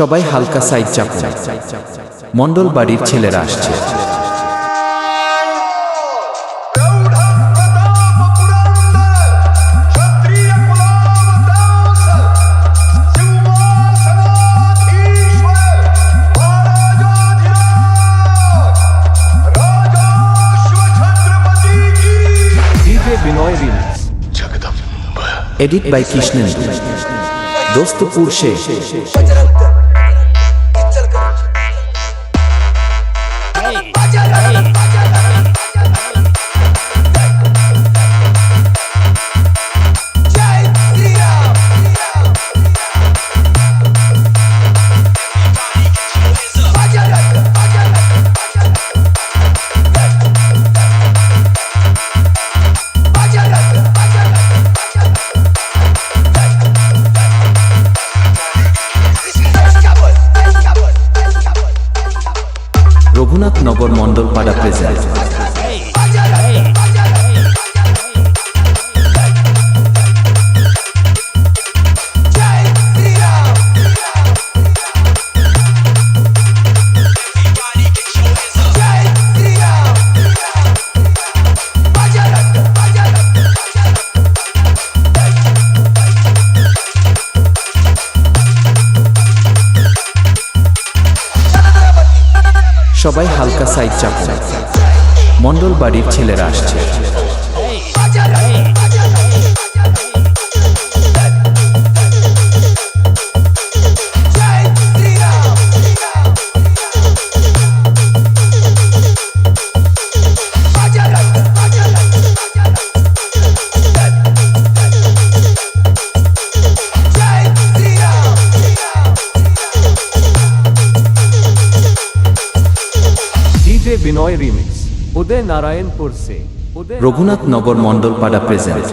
সবাই হালকা সাইড চাপুন। মণ্ডল বাড়ির ছেলেরা আসছে। Edit bye Krishnendu. दोस्तपुर से रघुनाथ नगर मंडल पाड़ा प्रेजेंट। সবাই হালকা সাইড চাপুন। মণ্ডল বাড়ির ছেলেরা আসছে। बिनॉय रीमिक्स उदय नारायणपुर से रघुनाथ नगर मंडल पाड़ा प्रेजेंट।